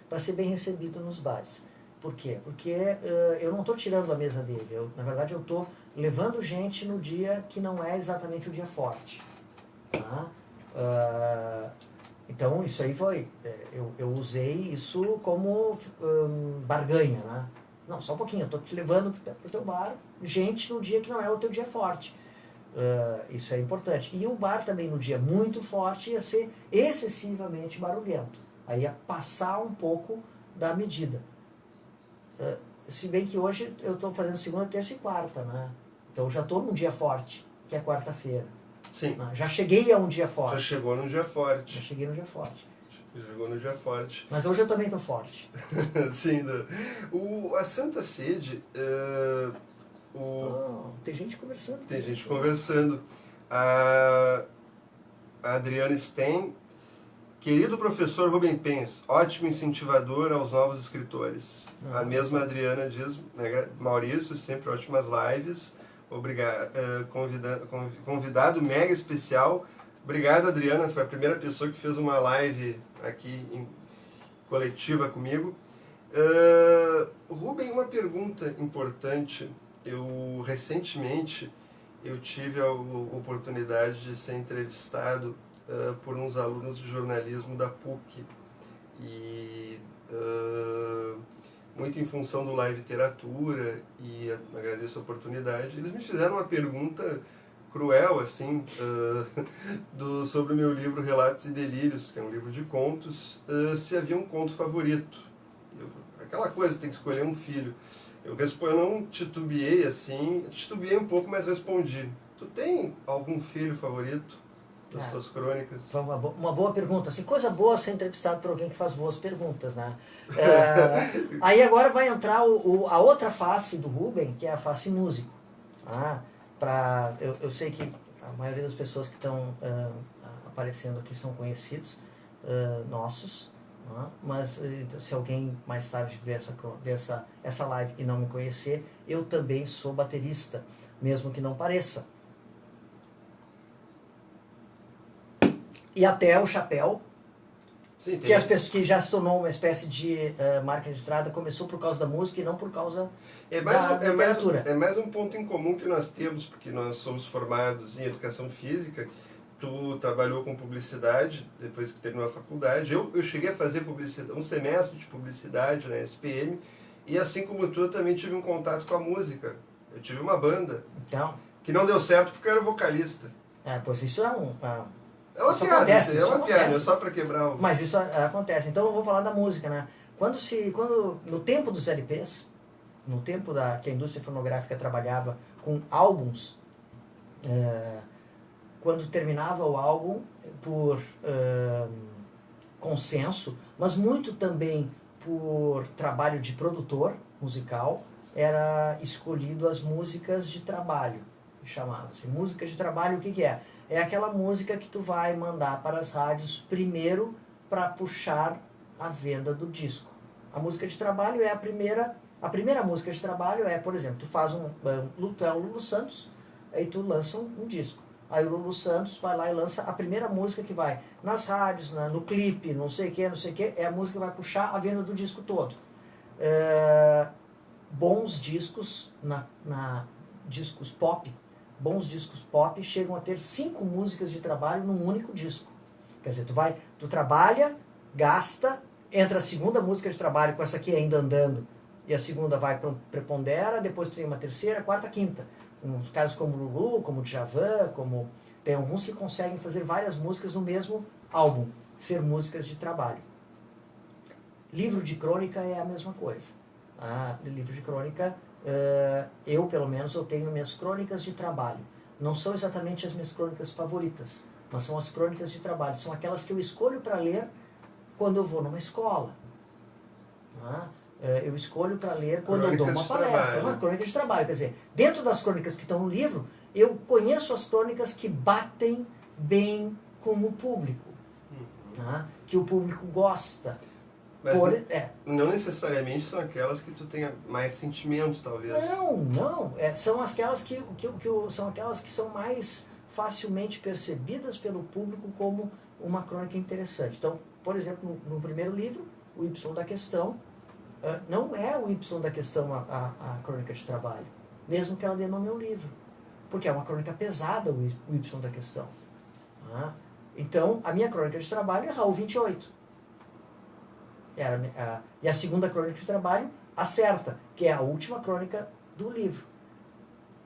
para ser bem recebido nos bares. Por quê? Porque eu não estou tirando a mesa dele. Na verdade, eu estou levando gente no dia que não é exatamente o dia forte. Tá? Então, isso aí foi... Eu usei isso como barganha, né? Não, só um pouquinho, eu estou te levando para o teu bar, gente, no dia que não é o teu dia forte. Isso é importante. E o bar também, no dia muito forte, ia ser excessivamente barulhento. Aí ia passar um pouco da medida. Se bem que hoje eu estou fazendo segunda, terça e quarta, né? Então já estou num dia forte, que é quarta-feira. Sim. Já cheguei a um dia forte. Já chegou num dia forte. Já cheguei num dia forte. Chegou no dia forte. Mas hoje eu também estou forte. Sim. A Santa Sede... tem gente conversando. Tem gente conversando. A Adriana Stein... Querido professor Rubem Pens, ótimo incentivador aos novos escritores. A mesma Adriana diz, Maurício, sempre ótimas lives. Obrigado, convidado mega especial. Obrigado, Adriana, foi a primeira pessoa que fez uma live aqui coletiva comigo. Rubem, uma pergunta importante. Recentemente eu tive a oportunidade de ser entrevistado por uns alunos de jornalismo da PUC e muito em função do Live Literatura, e agradeço a oportunidade. Eles me fizeram uma pergunta cruel, assim, sobre o meu livro Relatos e Delírios, que é um livro de contos, se havia um conto favorito. Aquela coisa, tem que escolher um filho. Eu não titubeei assim, titubeei um pouco, mas respondi. Tu tem algum filho favorito? Das tuas crônicas? Foi uma boa pergunta. Assim, coisa boa ser entrevistado por alguém que faz boas perguntas, né? Aí agora vai entrar a outra face do Rubem, que é a face músico. Eu sei que a maioria das pessoas que estão aparecendo aqui são conhecidos nossos, mas se alguém mais tarde ver essa live e não me conhecer, eu também sou baterista, mesmo que não pareça. E até o chapéu, sim, que as pessoas, que já se tornou uma espécie de marca de estrada, começou por causa da música e não por causa da literatura. É mais um ponto em comum que nós temos, porque nós somos formados em educação física. Tu trabalhou com publicidade depois que terminou a faculdade. Eu cheguei a fazer publicidade, um semestre de publicidade na SPM, e assim como tu, eu também tive um contato com a música. Eu tive uma banda, então, que não deu certo porque eu era vocalista. Pois isso é É uma piada, é só para quebrar o... Mas isso acontece. Então eu vou falar da música, né? No tempo dos LPs, no tempo que a indústria fonográfica trabalhava com álbuns, quando terminava o álbum, por consenso, mas muito também por trabalho de produtor musical, era escolhido as músicas de trabalho, chamava-se. Música de trabalho, o que é? É aquela música que tu vai mandar para as rádios primeiro para puxar a venda do disco. A música de trabalho é a primeira música de trabalho é, por exemplo, tu faz tu é o Lulu Santos, aí tu lança um disco. Aí o Lulu Santos vai lá e lança a primeira música que vai nas rádios, no clipe, não sei o que, é a música que vai puxar a venda do disco todo. Bons discos, discos pop, bons discos pop chegam a ter 5 músicas de trabalho num único disco. Quer dizer, tu trabalha, gasta, entra a segunda música de trabalho com essa aqui ainda andando, e a segunda vai prepondera, depois tu tem uma terceira, quarta, quinta. Uns casos como Lulu, como Djavan, tem alguns que conseguem fazer várias músicas no mesmo álbum, ser músicas de trabalho. Livro de crônica é a mesma coisa. Livro de crônica, eu pelo menos eu tenho minhas crônicas de trabalho. Não são exatamente as minhas crônicas favoritas, mas são as crônicas de trabalho. São aquelas que eu escolho para ler quando eu vou numa escola. Eu escolho para ler quando eu dou uma palestra, uma crônica de trabalho. Quer dizer, dentro das crônicas que estão no livro, eu conheço as crônicas que batem bem com o público, que o público gosta. Mas não necessariamente são aquelas que tu tenha mais sentimento, talvez. Não. São aquelas são aquelas que são mais facilmente percebidas pelo público como uma crônica interessante. Então, por exemplo, no primeiro livro, o Y da Questão, não é o Y da Questão a crônica de trabalho, mesmo que ela dê nome ao livro, porque é uma crônica pesada o Y da Questão. Né? Então, a minha crônica de trabalho é Raul 28. E a segunda crônica de trabalho, A Certa, que é a última crônica do livro.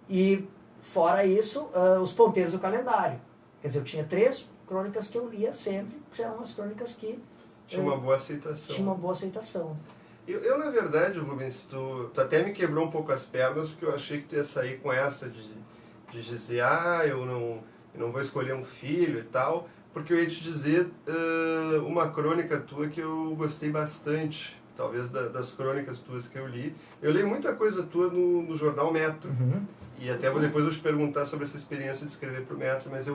E, fora isso, os ponteiros do calendário. Quer dizer, eu tinha 3 crônicas que eu lia sempre, que eram as crônicas que... Tinha uma boa aceitação. Tinha uma boa aceitação. Eu na verdade, Rubens, tu até me quebrou um pouco as pernas, porque eu achei que tu ia sair com essa de dizer, eu não vou escolher um filho e tal, porque eu ia te dizer uma crônica tua que eu gostei bastante, talvez das crônicas tuas que eu li. Eu li muita coisa tua no jornal Metro, e até depois eu te perguntar sobre essa experiência de escrever para o Metro, mas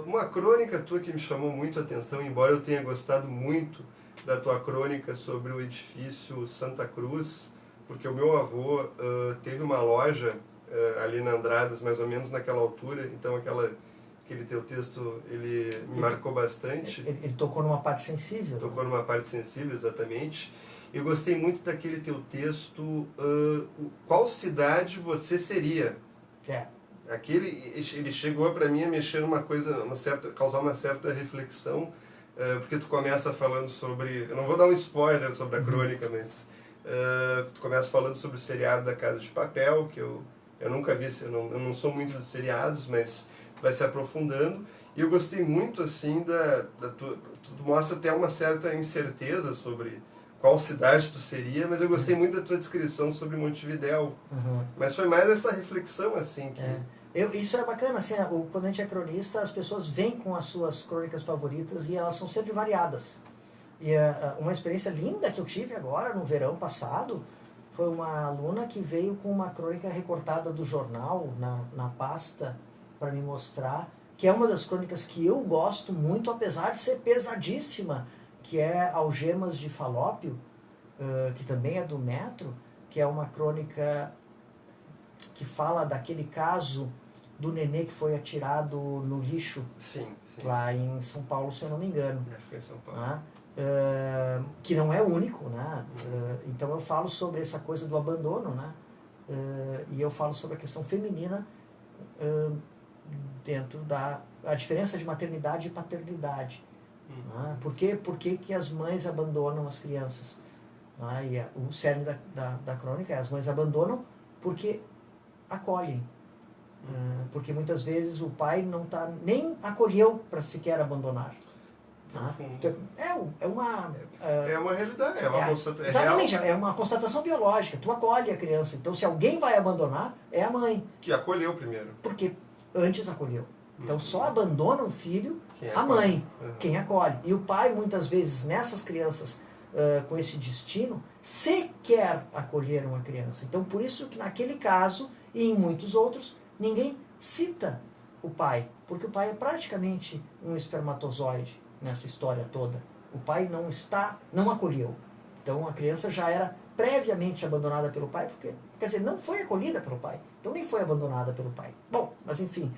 uma crônica tua que me chamou muito a atenção, embora eu tenha gostado muito da tua crônica sobre o edifício Santa Cruz, porque o meu avô teve uma loja ali na Andradas, mais ou menos naquela altura, então aquele teu texto ele me marcou bastante. Ele tocou numa parte sensível. Tocou numa parte sensível, exatamente. Eu gostei muito daquele teu texto, qual cidade você seria? Ele chegou para mim a mexer numa coisa, causar uma certa reflexão, porque tu começa falando sobre, eu não vou dar um spoiler sobre a crônica, mas tu começa falando sobre o seriado da Casa de Papel, que eu nunca vi, eu não sou muito dos seriados, mas tu vai se aprofundando, e eu gostei muito, assim, tu mostra até uma certa incerteza sobre qual cidade tu seria, mas eu gostei muito da tua descrição sobre Montevidéu, mas foi mais essa reflexão, assim, que... Isso é bacana, assim, quando a gente é cronista, as pessoas vêm com as suas crônicas favoritas e elas são sempre variadas. E uma experiência linda que eu tive agora, no verão passado, foi uma aluna que veio com uma crônica recortada do jornal, na pasta, para me mostrar, que é uma das crônicas que eu gosto muito, apesar de ser pesadíssima, que é Algemas de Falópio, que também é do Metro, que é uma crônica que fala daquele caso do nenê que foi atirado no lixo, sim. lá em São Paulo, se eu não me engano. Foi em São Paulo. Que não é único, né? Então eu falo sobre essa coisa do abandono, né? E eu falo sobre a questão feminina dentro a diferença de maternidade e paternidade. Né? Por que as mães abandonam as crianças? E o cerne da crônica é as mães abandonam porque acolhem. Porque muitas vezes o pai nem acolheu para sequer abandonar. É uma realidade, exatamente, é uma constatação biológica. Tu acolhe a criança. Então, se alguém vai abandonar, é a mãe. Que acolheu primeiro. Porque antes acolheu. Então, só abandona o filho a mãe, quem acolhe. E o pai, muitas vezes, nessas crianças com esse destino, sequer acolheram a criança. Então, por isso que naquele caso, e em muitos outros, ninguém cita o pai. Porque o pai é praticamente um espermatozoide nessa história toda. O pai não acolheu. Então a criança já era previamente abandonada pelo pai, porque, quer dizer, não foi acolhida pelo pai. Então nem foi abandonada pelo pai. Bom, mas enfim.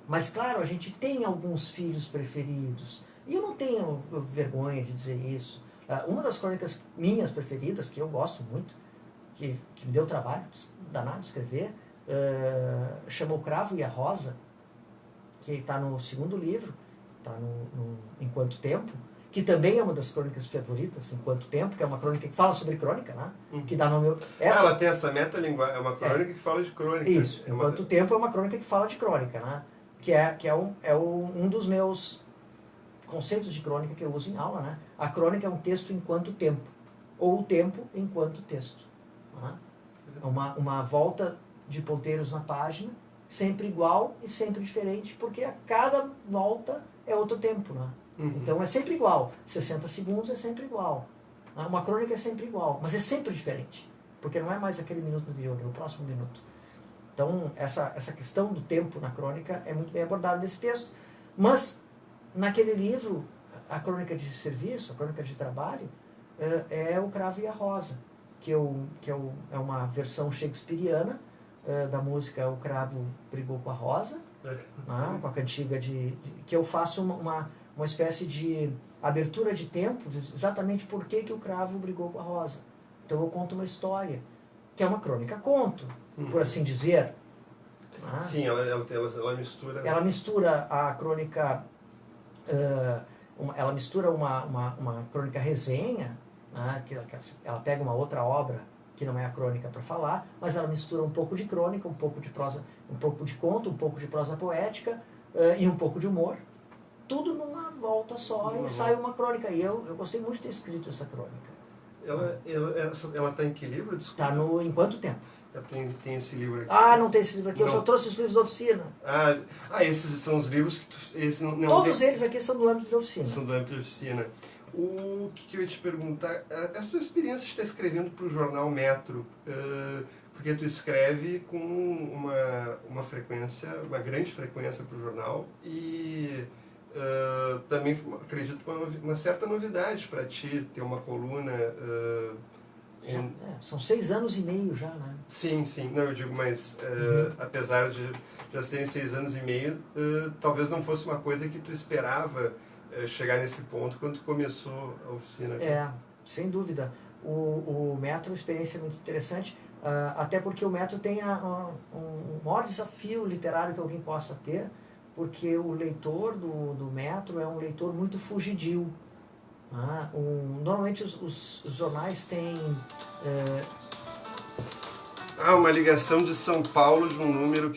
Mas claro, a gente tem alguns filhos preferidos. E eu não tenho vergonha de dizer isso. Uma das crônicas minhas preferidas, que eu gosto muito, que me deu trabalho danado escrever, chama O Cravo e a Rosa, que está no segundo livro, está no Enquanto Tempo, que também é uma das crônicas favoritas, Enquanto Tempo, que é uma crônica que fala sobre crônica, né? Que dá nome... Ela tem essa metalinguagem, é uma crônica que fala de crônica. Isso, Enquanto Tempo é uma crônica que fala de crônica, né? Que é um dos meus conceitos de crônica que eu uso em aula, né? A crônica é um texto enquanto tempo, ou o tempo enquanto texto. Né? Uma volta de ponteiros na página, sempre igual e sempre diferente, porque a cada volta é outro tempo, né? Então é sempre igual, 60 segundos é sempre igual, uma crônica é sempre igual, mas é sempre diferente, porque não é mais aquele minuto anterior, é o próximo minuto. Então essa questão do tempo na crônica é muito bem abordada nesse texto, mas naquele livro, a crônica de serviço, a crônica de trabalho, é O Cravo e a Rosa, que é uma versão shakespeariana da música O Cravo Brigou com a Rosa, com a cantiga que eu faço uma espécie de abertura de tempo, exatamente por que o cravo brigou com a rosa. Então eu conto uma história, que é uma crônica-conto, por assim dizer. Né? Sim, ela mistura... Ela mistura a crônica... ela mistura uma crônica resenha, né? que ela pega uma outra obra que não é a crônica para falar, mas ela mistura um pouco de crônica, um pouco de prosa, um pouco de conto, um pouco de prosa poética e um pouco de humor. Tudo numa volta só e sai uma crônica. E eu gostei muito de ter escrito essa crônica. Ela está em que livro? Está no Em Quanto Tempo. Tem esse livro aqui. Ah, não tem esse livro aqui. Não. Eu só trouxe os livros da oficina. Esses são os livros que Todos eles aqui são do âmbito de oficina. São do âmbito de oficina. O que eu ia te perguntar, a sua experiência de estar escrevendo para o jornal Metro, porque tu escreve com uma frequência, uma grande frequência para o jornal e também acredito uma certa novidade para ti ter uma coluna. São 6 anos e meio já, né? Sim, não, eu digo, mas apesar de já serem 6 anos e meio, talvez não fosse uma coisa que tu esperava chegar nesse ponto quando tu começou a oficina. Sem dúvida. O Metro é uma experiência muito interessante, até porque o Metro tem um maior desafio literário que alguém possa ter, porque o leitor do Metro é um leitor muito fugidio. Normalmente os jornais têm... uma ligação de São Paulo de um número